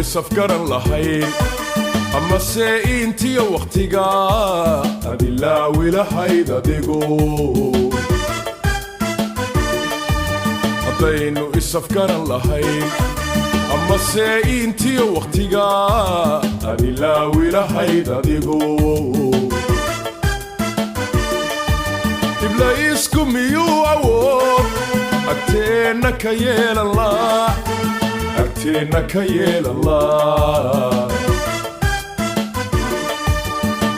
isafgaran lahayn amase intiyo waqtiga adilaawi lahayd adigu haddaynu isafgaran lahayn amase intiyo waqtiga adilaawi lahayd adigu iblaysku miyuu awood agteenna ka yeelan laa agteenna ka yeelan laa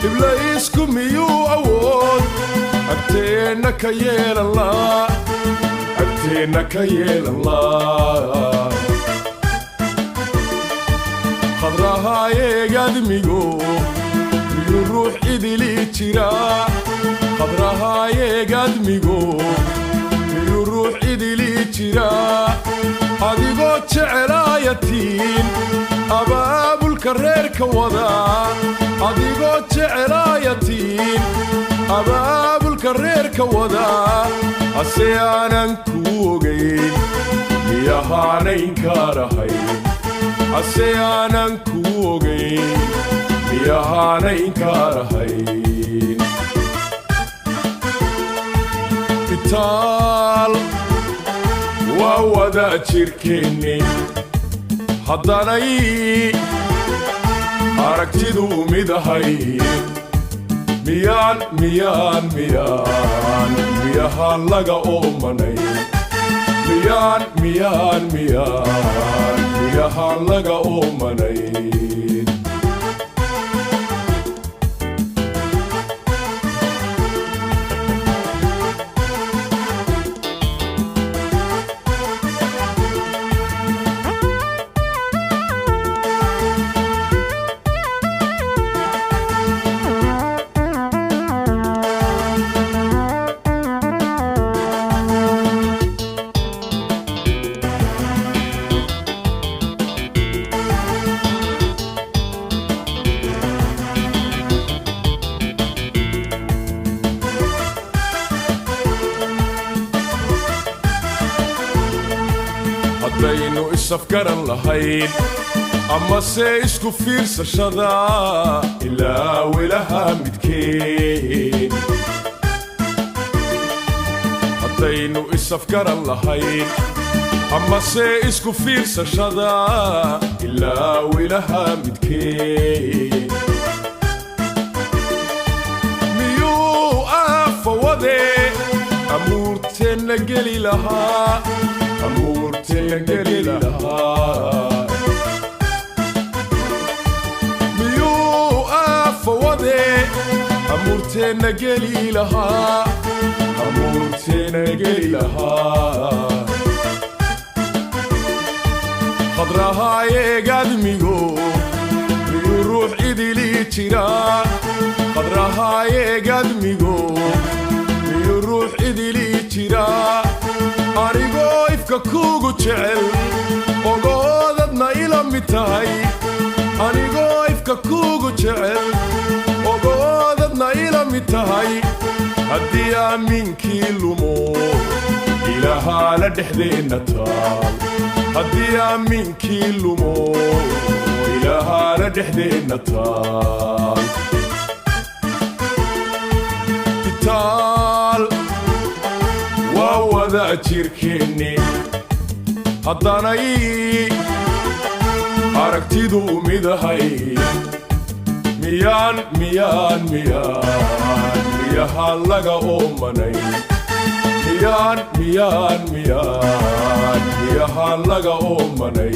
iblaysku miyuu awood agteenna ka yeelan laa agteenna ka yeelan laa khadrahaayeeg admigo miyuu ruux idili jiraa khadrahaayeeg admigo miyuu ruux idili jiraa adigoo jecelaayatiin abaabulka reerka wadaa adigoo jecelaayatiin abaabulka reerka wadaa hase aanan kuu ogayn miyahaanayn kaarahayn hase aanan kuu ogayn miyahaanayn kaarahayn itaal waa wadaa jirkeenni haddanay aragtidu midahay miyahaan laga oomanay miyahaan laga oomanay haddaynu isafgaran lahayn amase isku fiirsashada ilaawi lahaa midkeen haddaynu isafgaran lahayn amase isku fiirsashada ilaawi lahaa midkeen miyuu aafawade amuurteenna geli lahaa amuurteenna geli lahaa miyuu aafawade amuurteenna geli lahaa amuurteenna geli lahaa khadrahaayeeg admigo miyuu ruux idili jiraa khadrahaayeeg admigo miyuu ruux idili jiraa anigoo ifka kuugu jecel ogoodadna ila mid tahay anigoo ifka kuugu jecel ogoodadna ila mid tahay haddii aaminkii lumo ilaahaa la dhexdeenna taal haddii aaminkii lumo ilaahaa la dhexdeenna taal itaal waa wadaa jirkeenni haddanay aragtidu midahay miyahaan laga oomanay miyahaan laga oomanay